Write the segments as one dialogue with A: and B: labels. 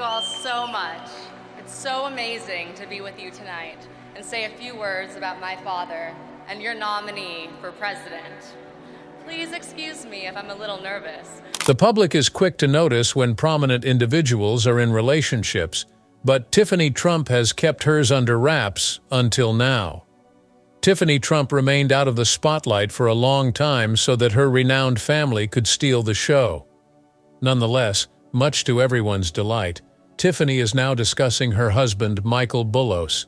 A: all so much. It's so amazing to be with you tonight and say a few words about my father and your nominee for president. Please excuse me if I'm a little nervous.
B: The public is quick to notice when prominent individuals are in relationships, but Tiffany Trump has kept hers under wraps until now. Tiffany Trump remained out of the spotlight for a long time so that her renowned family could steal the show. Nonetheless, much to everyone's delight, Tiffany is now discussing her husband, Michael Bullos.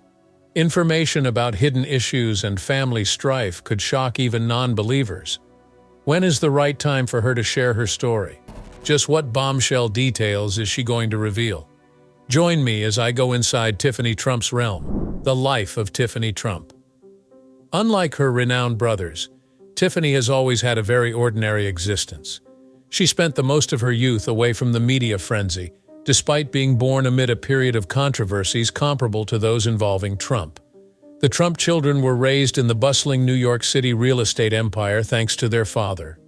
B: Information about hidden issues and family strife could shock even non-believers. When is the right time for her to share her story? Just what bombshell details is she going to reveal? Join me as I go inside Tiffany Trump's realm, the life of Tiffany Trump. Unlike her renowned brothers, Tiffany has always had a very ordinary existence. She spent the most of her youth away from the media frenzy, despite being born amid a period of controversies comparable to those involving Trump. The Trump children were raised in the bustling New York City real estate empire thanks to their father.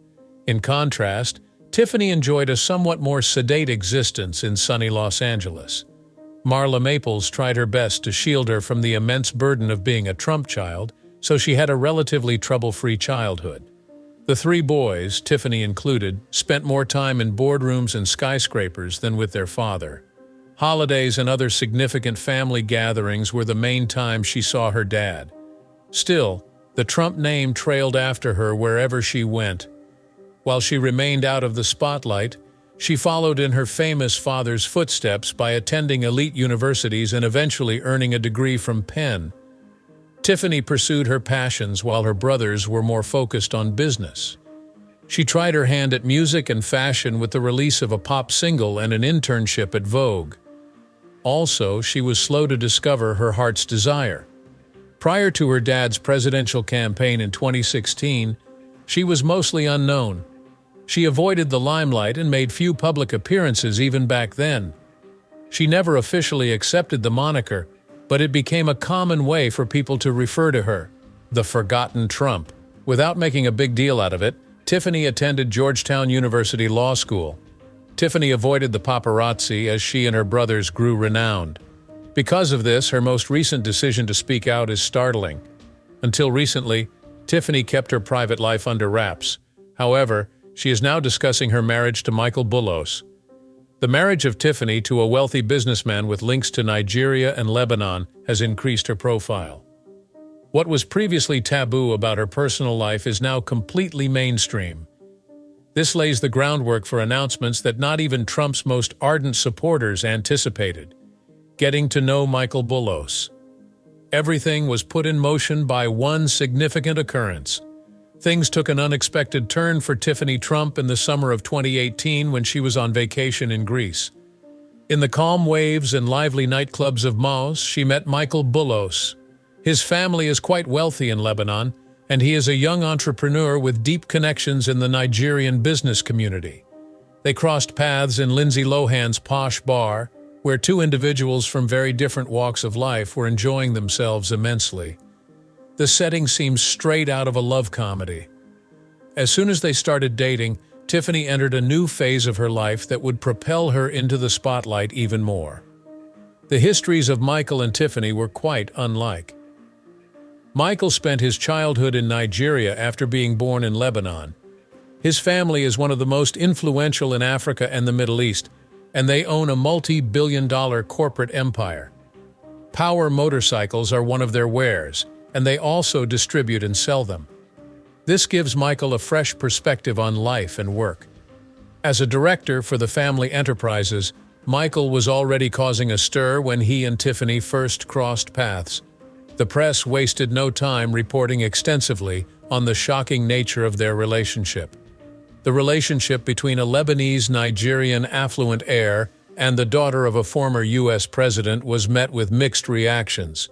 B: In contrast, Tiffany enjoyed a somewhat more sedate existence in sunny Los Angeles. Marla Maples tried her best to shield her from the immense burden of being a Trump child, so she had a relatively trouble-free childhood. The three boys, Tiffany included, spent more time in boardrooms and skyscrapers than with their father. Holidays and other significant family gatherings were the main time she saw her dad. Still, the Trump name trailed after her wherever she went. While she remained out of the spotlight, she followed in her famous father's footsteps by attending elite universities and eventually earning a degree from Penn. Tiffany pursued her passions while her brothers were more focused on business. She tried her hand at music and fashion with the release of a pop single and an internship at Vogue. Also, she was slow to discover her heart's desire. Prior to her dad's presidential campaign in 2016, she was mostly unknown. She avoided the limelight and made few public appearances even back then. She never officially accepted the moniker, but it became a common way for people to refer to her, the Forgotten Trump. Without making a big deal out of it, Tiffany attended Georgetown University Law School. Tiffany avoided the paparazzi as she and her brothers grew renowned. Because of this, her most recent decision to speak out is startling. Until recently, Tiffany kept her private life under wraps. However, she is now discussing her marriage to Michael Bullos. The marriage of Tiffany to a wealthy businessman with links to Nigeria and Lebanon has increased her profile. What was previously taboo about her personal life is now completely mainstream. This lays the groundwork for announcements that not even Trump's most ardent supporters anticipated: getting to know Michael Bullos. Everything was put in motion by one significant occurrence. Things took an unexpected turn for Tiffany Trump in the summer of 2018 when she was on vacation in Greece. In the calm waves and lively nightclubs of Maus, she met Michael Bullos. His family is quite wealthy in Lebanon, and he is a young entrepreneur with deep connections in the Nigerian business community. They crossed paths in Lindsay Lohan's posh bar, where two individuals from very different walks of life were enjoying themselves immensely. The setting seems straight out of a love comedy. As soon as they started dating, Tiffany entered a new phase of her life that would propel her into the spotlight even more. The histories of Michael and Tiffany were quite unlike. Michael spent his childhood in Nigeria after being born in Lebanon. His family is one of the most influential in Africa and the Middle East, and they own a multi-billion-dollar corporate empire. Power motorcycles are one of their wares, and they also distribute and sell them. This gives Michael a fresh perspective on life and work. As a director for the family enterprises, Michael was already causing a stir when he and Tiffany first crossed paths. The press wasted no time reporting extensively on the shocking nature of their relationship. The relationship between a Lebanese-Nigerian affluent heir and the daughter of a former U.S. president was met with mixed reactions.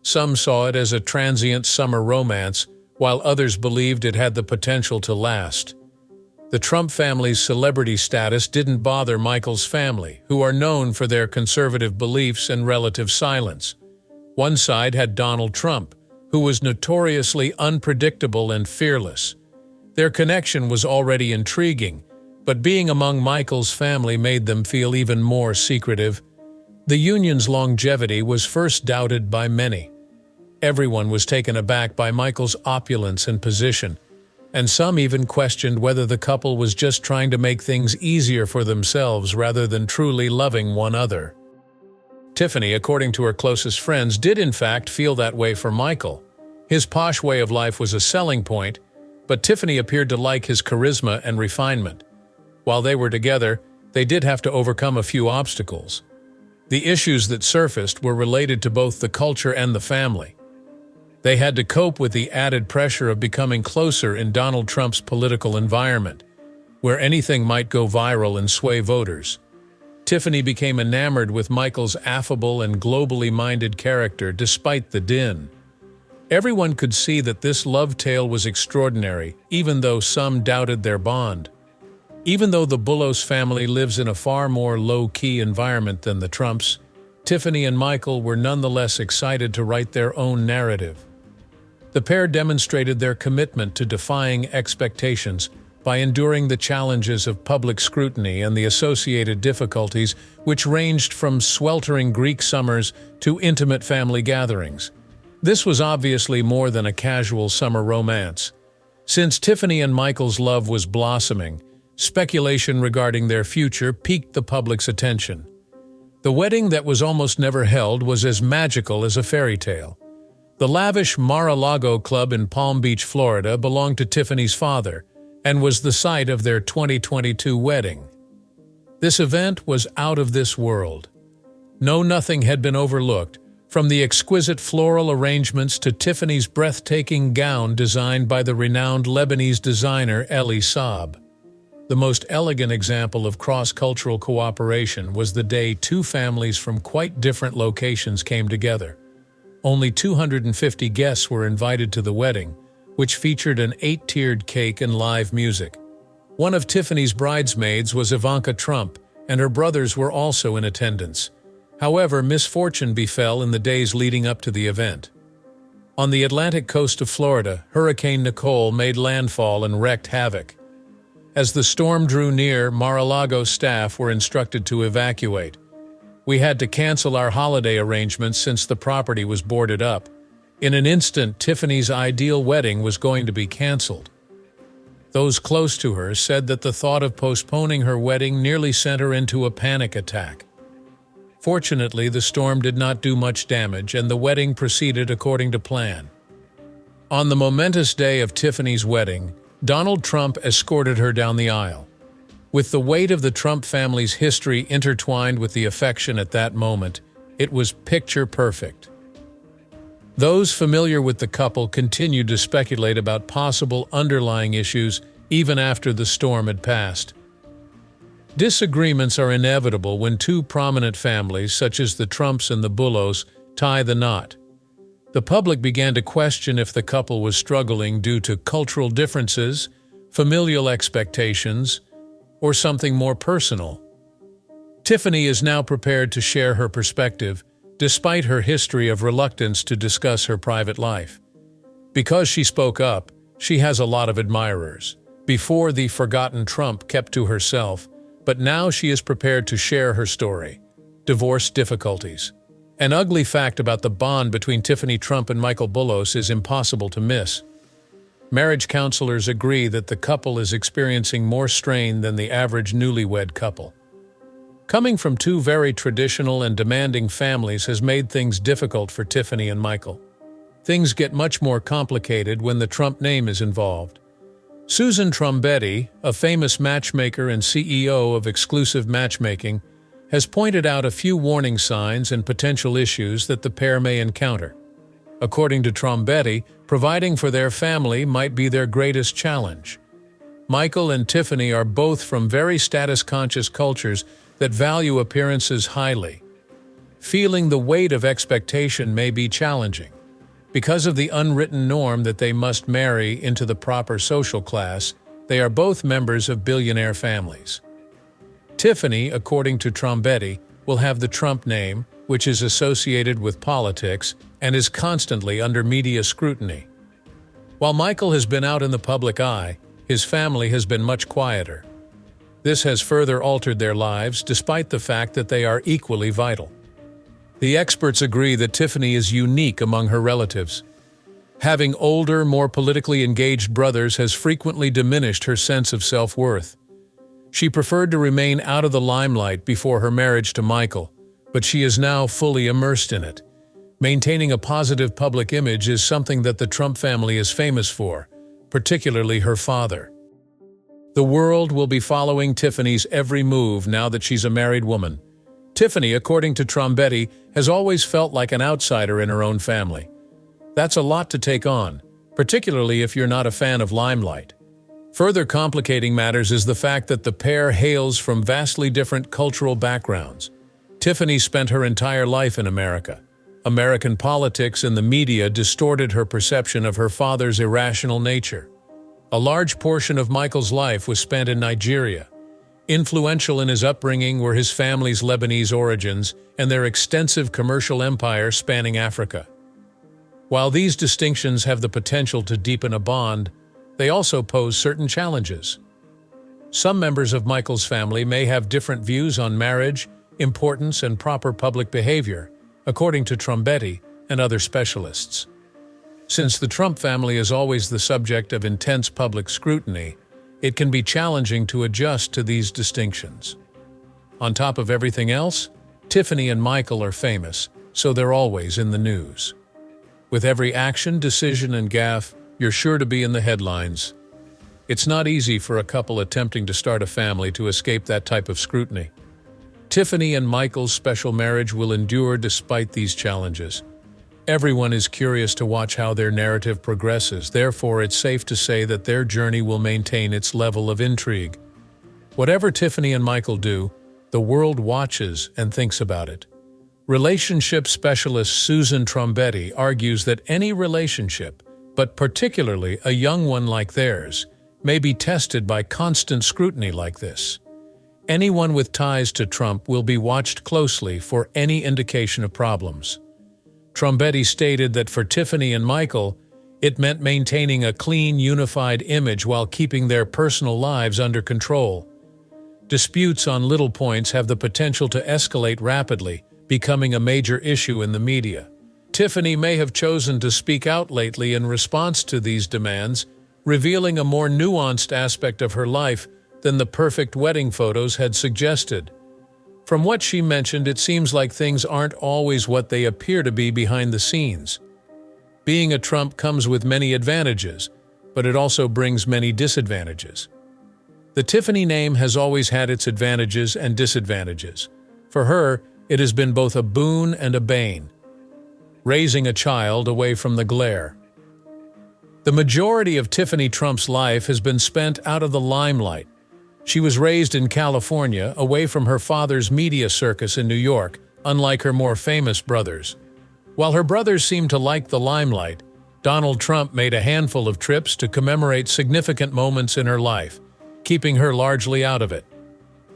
B: Some saw it as a transient summer romance, while others believed it had the potential to last. The Trump family's celebrity status didn't bother Michael's family, who are known for their conservative beliefs and relative silence. One side had Donald Trump, who was notoriously unpredictable and fearless. Their connection was already intriguing, but being among Michael's family made them feel even more secretive. The union's longevity was first doubted by many. Everyone was taken aback by Michael's opulence and position, and some even questioned whether the couple was just trying to make things easier for themselves rather than truly loving one another. Tiffany, according to her closest friends, did in fact feel that way for Michael. His posh way of life was a selling point, but Tiffany appeared to like his charisma and refinement. While they were together, they did have to overcome a few obstacles. The issues that surfaced were related to both the culture and the family. They had to cope with the added pressure of becoming closer in Donald Trump's political environment, where anything might go viral and sway voters. Tiffany became enamored with Michael's affable and globally minded character despite the din. Everyone could see that this love tale was extraordinary, even though some doubted their bond. Even though the Bullos family lives in a far more low-key environment than the Trumps, Tiffany and Michael were nonetheless excited to write their own narrative. The pair demonstrated their commitment to defying expectations by enduring the challenges of public scrutiny and the associated difficulties, which ranged from sweltering Greek summers to intimate family gatherings. This was obviously more than a casual summer romance. Since Tiffany and Michael's love was blossoming, speculation regarding their future piqued the public's attention. The wedding that was almost never held was as magical as a fairy tale. The lavish Mar-a-Lago club in Palm Beach, Florida, belonged to Tiffany's father and was the site of their 2022 wedding. This event was out of this world. Nothing had been overlooked, from the exquisite floral arrangements to Tiffany's breathtaking gown designed by the renowned Lebanese designer Elie Saab. The most elegant example of cross-cultural cooperation was the day two families from quite different locations came together. Only 250 guests were invited to the wedding, which featured an 8-tiered cake and live music. One of Tiffany's bridesmaids was Ivanka Trump, and her brothers were also in attendance. However, misfortune befell in the days leading up to the event. On the Atlantic coast of Florida, Hurricane Nicole made landfall and wreaked havoc. As the storm drew near, Mar-a-Lago staff were instructed to evacuate. We had to cancel our holiday arrangements since the property was boarded up. In an instant, Tiffany's ideal wedding was going to be canceled. Those close to her said that the thought of postponing her wedding nearly sent her into a panic attack. Fortunately, the storm did not do much damage, and the wedding proceeded according to plan. On the momentous day of Tiffany's wedding, Donald Trump escorted her down the aisle. With the weight of the Trump family's history intertwined with the affection at that moment, it was picture perfect. Those familiar with the couple continued to speculate about possible underlying issues even after the storm had passed. Disagreements are inevitable when two prominent families, such as the Trumps and the Bullos, tie the knot. The public began to question if the couple was struggling due to cultural differences, familial expectations, or something more personal. Tiffany is now prepared to share her perspective, despite her history of reluctance to discuss her private life. Because she spoke up, she has a lot of admirers. Before, the forgotten Trump kept to herself, but now she is prepared to share her story. Divorce difficulties. An ugly fact about the bond between Tiffany Trump and Michael Bullos is impossible to miss. Marriage counselors agree that the couple is experiencing more strain than the average newlywed couple. Coming from two very traditional and demanding families has made things difficult for Tiffany and Michael. Things get much more complicated when the Trump name is involved. Susan Trombetti, a famous matchmaker and CEO of Exclusive Matchmaking, has pointed out a few warning signs and potential issues that the pair may encounter. According to Trombetti, providing for their family might be their greatest challenge. Michael and Tiffany are both from very status-conscious cultures that value appearances highly. Feeling the weight of expectation may be challenging. Because of the unwritten norm that they must marry into the proper social class, they are both members of billionaire families. Tiffany, according to Trombetti, will have the Trump name, which is associated with politics and is constantly under media scrutiny. While Michael has been out in the public eye, his family has been much quieter. This has further altered their lives, despite the fact that they are equally vital. The experts agree that Tiffany is unique among her relatives. Having older, more politically engaged brothers has frequently diminished her sense of self-worth. She preferred to remain out of the limelight before her marriage to Michael, but she is now fully immersed in it. Maintaining a positive public image is something that the Trump family is famous for, particularly her father. The world will be following Tiffany's every move now that she's a married woman. Tiffany, according to Trombetti, has always felt like an outsider in her own family. That's a lot to take on, particularly if you're not a fan of limelight. Further complicating matters is the fact that the pair hails from vastly different cultural backgrounds. Tiffany spent her entire life in America. American politics and the media distorted her perception of her father's irrational nature. A large portion of Michael's life was spent in Nigeria. Influential in his upbringing were his family's Lebanese origins and their extensive commercial empire spanning Africa. While these distinctions have the potential to deepen a bond, they also pose certain challenges. Some members of Michael's family may have different views on marriage, importance, and proper public behavior, according to Trombetti and other specialists. Since the Trump family is always the subject of intense public scrutiny, it can be challenging to adjust to these distinctions. On top of everything else, Tiffany and Michael are famous, so they're always in the news. With every action, decision, and gaffe, you're sure to be in the headlines. It's not easy for a couple attempting to start a family to escape that type of scrutiny. Tiffany and Michael's special marriage will endure despite these challenges. Everyone is curious to watch how their narrative progresses, therefore it's safe to say that their journey will maintain its level of intrigue. Whatever Tiffany and Michael do, the world watches and thinks about it. Relationship specialist Susan Trombetti argues that any relationship, but particularly a young one like theirs, may be tested by constant scrutiny like this. Anyone with ties to Trump will be watched closely for any indication of problems. Trombetti stated that for Tiffany and Michael, it meant maintaining a clean, unified image while keeping their personal lives under control. Disputes on little points have the potential to escalate rapidly, becoming a major issue in the media. Tiffany may have chosen to speak out lately in response to these demands, revealing a more nuanced aspect of her life than the perfect wedding photos had suggested. From what she mentioned, it seems like things aren't always what they appear to be behind the scenes. Being a Trump comes with many advantages, but it also brings many disadvantages. The Tiffany name has always had its advantages and disadvantages. For her, it has been both a boon and a bane, raising a child away from the glare. The majority of Tiffany Trump's life has been spent out of the limelight. She was raised in California, away from her father's media circus in New York, unlike her more famous brothers. While her brothers seemed to like the limelight, Donald Trump made a handful of trips to commemorate significant moments in her life, keeping her largely out of it.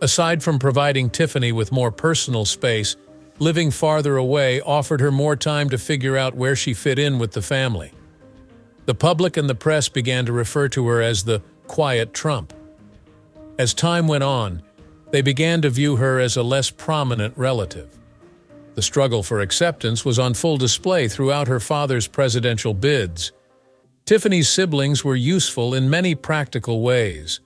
B: Aside from providing Tiffany with more personal space, living farther away offered her more time to figure out where she fit in with the family. The public and the press began to refer to her as the quiet Trump. As time went on, they began to view her as a less prominent relative. The struggle for acceptance was on full display throughout her father's presidential bids. Tiffany's siblings were useful in many practical ways.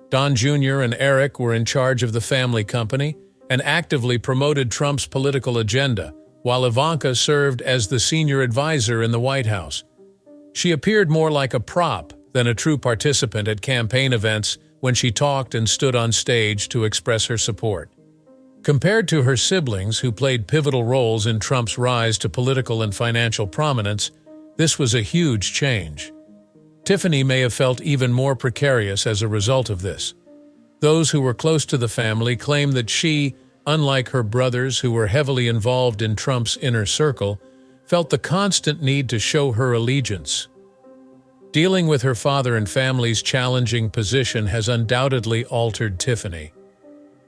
B: Don Jr. and Eric were in charge of the family company and actively promoted Trump's political agenda, while Ivanka served as the senior advisor in the White House. She appeared more like a prop than a true participant at campaign events when she talked and stood on stage to express her support. Compared to her siblings, who played pivotal roles in Trump's rise to political and financial prominence, this was a huge change. Tiffany may have felt even more precarious as a result of this. Those who were close to the family claim that she, unlike her brothers who were heavily involved in Trump's inner circle, felt the constant need to show her allegiance. Dealing with her father and family's challenging position has undoubtedly altered Tiffany.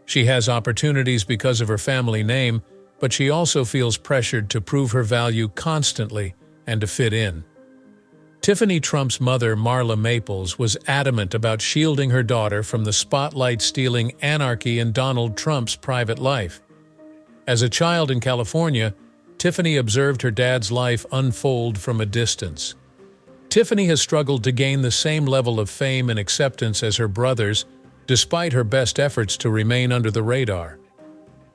B: She has opportunities because of her family name, but she also feels pressured to prove her value constantly and to fit in. Tiffany Trump's mother, Marla Maples, was adamant about shielding her daughter from the spotlight-stealing anarchy in Donald Trump's private life. As a child in California, Tiffany observed her dad's life unfold from a distance. Tiffany has struggled to gain the same level of fame and acceptance as her brothers, despite her best efforts to remain under the radar.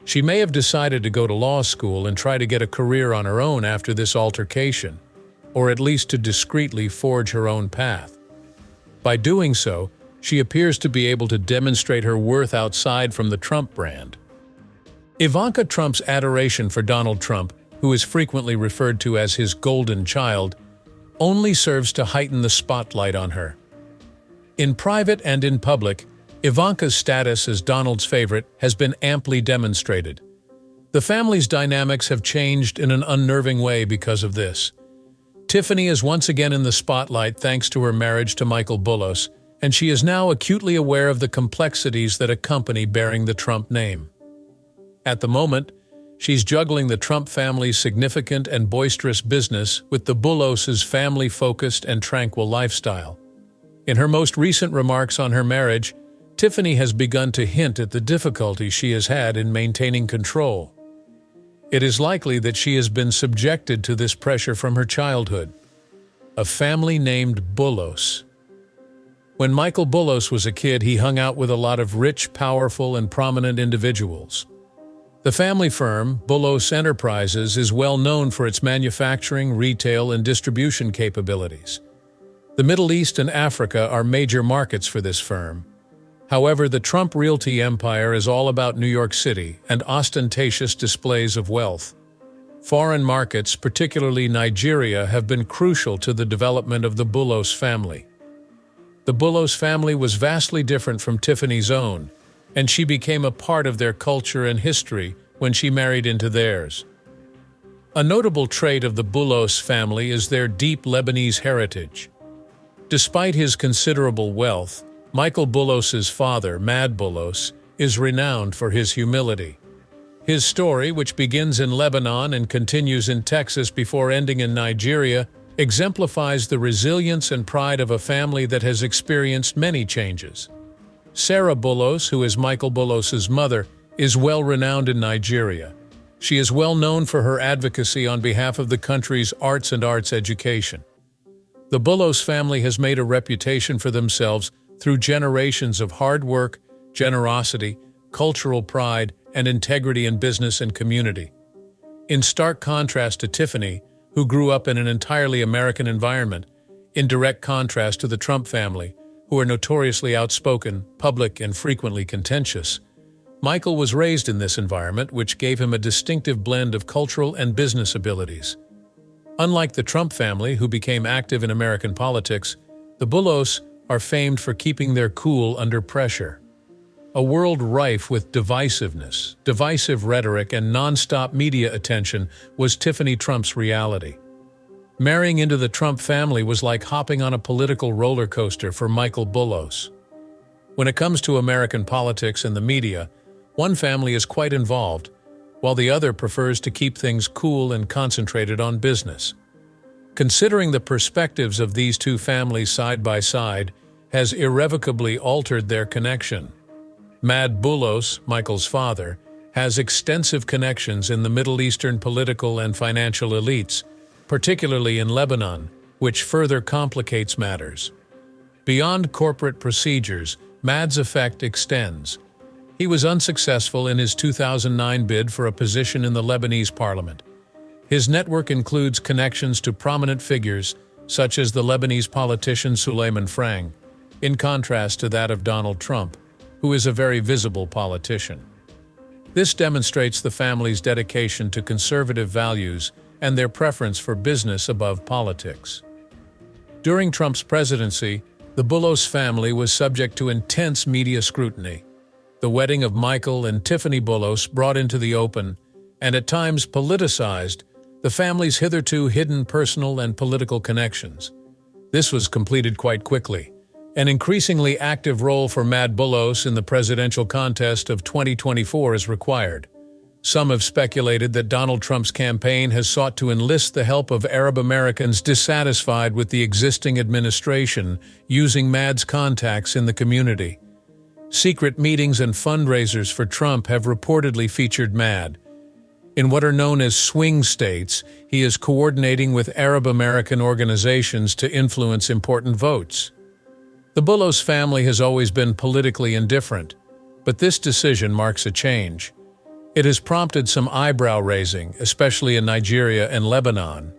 B: She may have decided to go to law school and try to get a career on her own after this altercation, or at least to discreetly forge her own path. By doing so, she appears to be able to demonstrate her worth outside from the Trump brand. Ivanka Trump's adoration for Donald Trump, who is frequently referred to as his golden child, only serves to heighten the spotlight on her. In private and in public, Ivanka's status as Donald's favorite has been amply demonstrated. The family's dynamics have changed in an unnerving way because of this. Tiffany is once again in the spotlight thanks to her marriage to Michael Bullos, and she is now acutely aware of the complexities that accompany bearing the Trump name. At the moment, she's juggling the Trump family's significant and boisterous business with the Bullos' family-focused and tranquil lifestyle. In her most recent remarks on her marriage, Tiffany has begun to hint at the difficulty she has had in maintaining control. It is likely that she has been subjected to this pressure from her childhood. A family named Bullos. When Michael Bullos was a kid, he hung out with a lot of rich, powerful, and prominent individuals. The family firm, Bullos Enterprises, is well known for its manufacturing, retail, and distribution capabilities. The Middle East and Africa are major markets for this firm. However, the Trump realty empire is all about New York City and ostentatious displays of wealth. Foreign markets, particularly Nigeria, have been crucial to the development of the Bullos family. The Bullos family was vastly different from Tiffany's own, and she became a part of their culture and history when she married into theirs. A notable trait of the Bullos family is their deep Lebanese heritage. Despite his considerable wealth, Michael Bullos' father, Mad Bullos, is renowned for his humility. His story, which begins in Lebanon and continues in Texas before ending in Nigeria, exemplifies the resilience and pride of a family that has experienced many changes. Sarah Bullos, who is Michael Bullos' mother, is well renowned in Nigeria. She is well known for her advocacy on behalf of the country's arts and arts education. The Bullos family has made a reputation for themselves through generations of hard work, generosity, cultural pride, and integrity in business and community. In stark contrast to Tiffany, who grew up in an entirely American environment, in direct contrast to the Trump family, who are notoriously outspoken, public, and frequently contentious, Michael was raised in this environment, which gave him a distinctive blend of cultural and business abilities. Unlike the Trump family, who became active in American politics, the Bullos are famed for keeping their cool under pressure. A world rife with divisiveness, divisive rhetoric, and non-stop media attention was Tiffany Trump's reality. Marrying into the Trump family was like hopping on a political roller coaster for Michael Bullos. When it comes to American politics and the media, one family is quite involved, while the other prefers to keep things cool and concentrated on business. Considering the perspectives of these two families side by side has irrevocably altered their connection. Mad Bullos, Michael's father, has extensive connections in the Middle Eastern political and financial elites, particularly in Lebanon, which further complicates matters. Beyond corporate procedures, Mad's effect extends. He was unsuccessful in his 2009 bid for a position in the Lebanese parliament. His network includes connections to prominent figures, such as the Lebanese politician Suleiman Frang, in contrast to that of Donald Trump, who is a very visible politician. This demonstrates the family's dedication to conservative values and their preference for business above politics. During Trump's presidency, the Bullos family was subject to intense media scrutiny. The wedding of Michael and Tiffany Bullos brought into the open, and at times politicized, the family's hitherto hidden personal and political connections. This was completed quite quickly. An increasingly active role for Mad Bullos in the presidential contest of 2024 is required. Some have speculated that Donald Trump's campaign has sought to enlist the help of Arab Americans dissatisfied with the existing administration, using Mad's contacts in the community. Secret meetings and fundraisers for Trump have reportedly featured Mad. In what are known as swing states, he is coordinating with Arab American organizations to influence important votes. The Bullos family has always been politically indifferent, but this decision marks a change. It has prompted some eyebrow-raising, especially in Nigeria and Lebanon,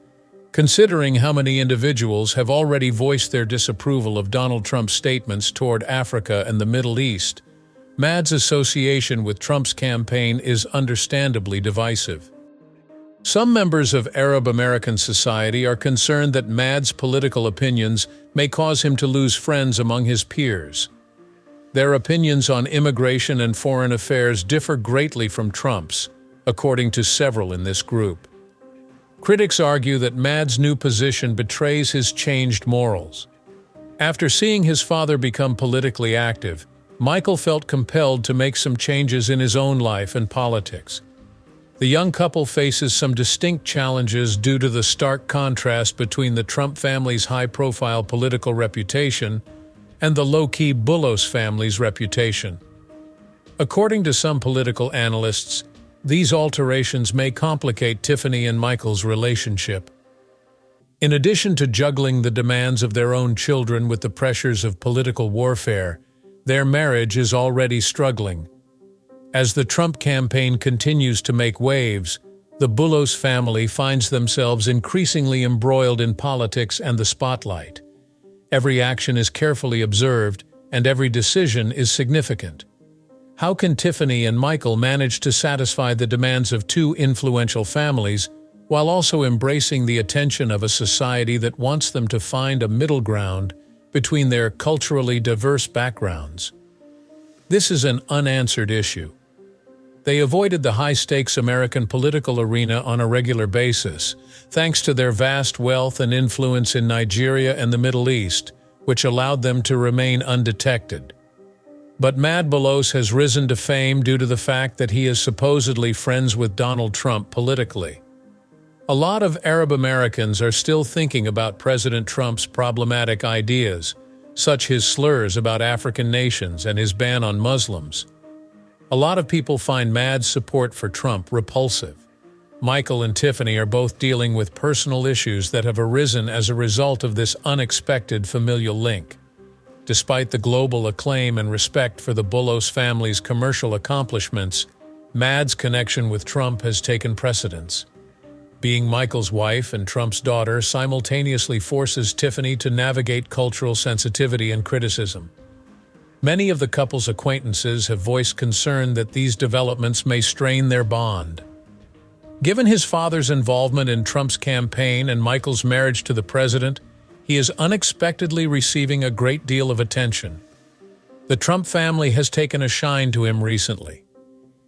B: considering how many individuals have already voiced their disapproval of Donald Trump's statements toward Africa and the Middle East. Mad's association with Trump's campaign is understandably divisive. Some members of Arab American society are concerned that Mad's political opinions may cause him to lose friends among his peers. Their opinions on immigration and foreign affairs differ greatly from Trump's, according to several in this group. Critics argue that Mad's new position betrays his changed morals. After seeing his father become politically active, Michael felt compelled to make some changes in his own life and politics. The young couple faces some distinct challenges due to the stark contrast between the Trump family's high-profile political reputation and the low-key Bullos family's reputation. According to some political analysts, these alterations may complicate Tiffany and Michael's relationship. In addition to juggling the demands of their own children with the pressures of political warfare, their marriage is already struggling. As the Trump campaign continues to make waves, the Bullos family finds themselves increasingly embroiled in politics and the spotlight. Every action is carefully observed, and every decision is significant. How can Tiffany and Michael manage to satisfy the demands of two influential families while also embracing the attention of a society that wants them to find a middle ground between their culturally diverse backgrounds? This is an unanswered issue. They avoided the high-stakes American political arena on a regular basis, thanks to their vast wealth and influence in Nigeria and the Middle East, which allowed them to remain undetected. But Mad Bullos has risen to fame due to the fact that he is supposedly friends with Donald Trump politically. A lot of Arab Americans are still thinking about President Trump's problematic ideas, such his slurs about African nations and his ban on Muslims. A lot of people find Mad's support for Trump repulsive. Michael and Tiffany are both dealing with personal issues that have arisen as a result of this unexpected familial link. Despite the global acclaim and respect for the Bullos family's commercial accomplishments, Mad's connection with Trump has taken precedence. Being Michael's wife and Trump's daughter simultaneously forces Tiffany to navigate cultural sensitivity and criticism. Many of the couple's acquaintances have voiced concern that these developments may strain their bond. Given his father's involvement in Trump's campaign and Michael's marriage to the president, he is unexpectedly receiving a great deal of attention. The Trump family has taken a shine to him recently.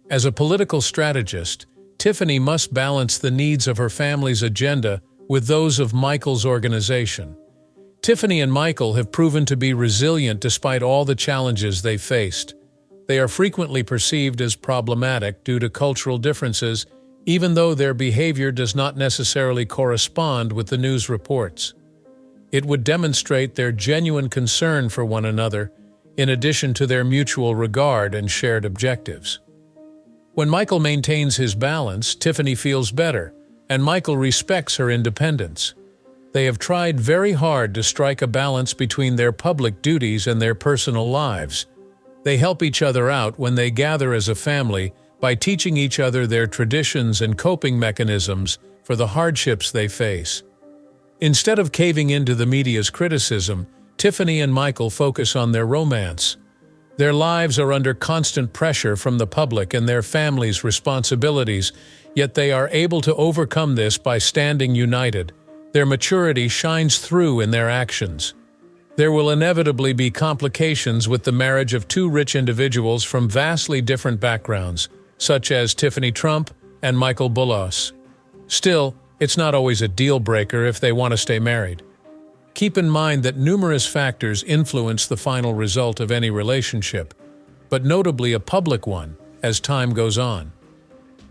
B: As a political strategist, Tiffany must balance the needs of her family's agenda with those of Michael's organization. Tiffany and Michael have proven to be resilient despite all the challenges they faced. They are frequently perceived as problematic due to cultural differences, even though their behavior does not necessarily correspond with the news reports. It would demonstrate their genuine concern for one another, in addition to their mutual regard and shared objectives. When Michael maintains his balance, Tiffany feels better, and Michael respects her independence. They have tried very hard to strike a balance between their public duties and their personal lives. They help each other out when they gather as a family by teaching each other their traditions and coping mechanisms for the hardships they face. Instead of caving into the media's criticism, Tiffany and Michael focus on their romance. Their lives are under constant pressure from the public and their families' responsibilities, yet they are able to overcome this by standing united. Their maturity shines through in their actions. There will inevitably be complications with the marriage of two rich individuals from vastly different backgrounds, such as Tiffany Trump and Michael Bullos. Still, it's not always a deal-breaker if they want to stay married. Keep in mind that numerous factors influence the final result of any relationship, but notably a public one as time goes on.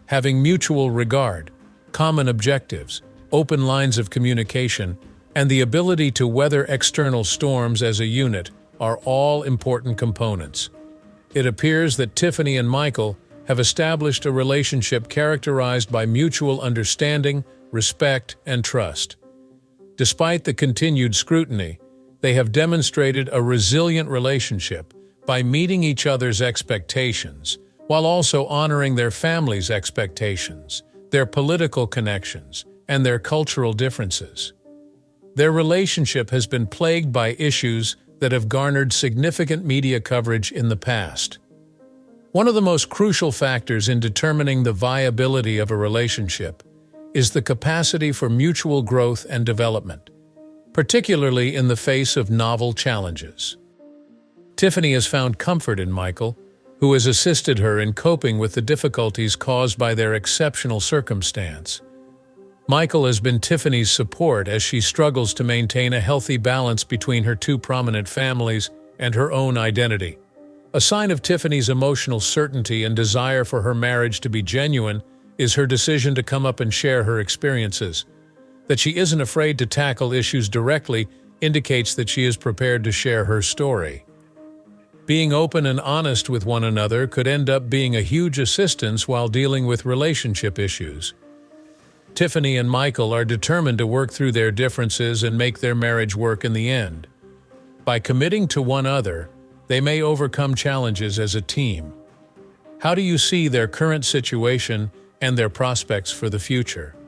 B: Having mutual regard, common objectives, open lines of communication, and the ability to weather external storms as a unit are all important components. It appears that Tiffany and Michael have established a relationship characterized by mutual understanding, respect, and trust. Despite the continued scrutiny, they have demonstrated a resilient relationship by meeting each other's expectations, while also honoring their families' expectations, their political connections, and their cultural differences. Their relationship has been plagued by issues that have garnered significant media coverage in the past. One of the most crucial factors in determining the viability of a relationship is the capacity for mutual growth and development, particularly in the face of novel challenges. Tiffany has found comfort in Michael, who has assisted her in coping with the difficulties caused by their exceptional circumstance. Michael has been Tiffany's support as she struggles to maintain a healthy balance between her two prominent families and her own identity. A sign of Tiffany's emotional certainty and desire for her marriage to be genuine is her decision to come up and share her experiences. That she isn't afraid to tackle issues directly indicates that she is prepared to share her story. Being open and honest with one another could end up being a huge assistance while dealing with relationship issues. Tiffany and Michael are determined to work through their differences and make their marriage work in the end. By committing to one another, they may overcome challenges as a team. How do you see their current situation and their prospects for the future?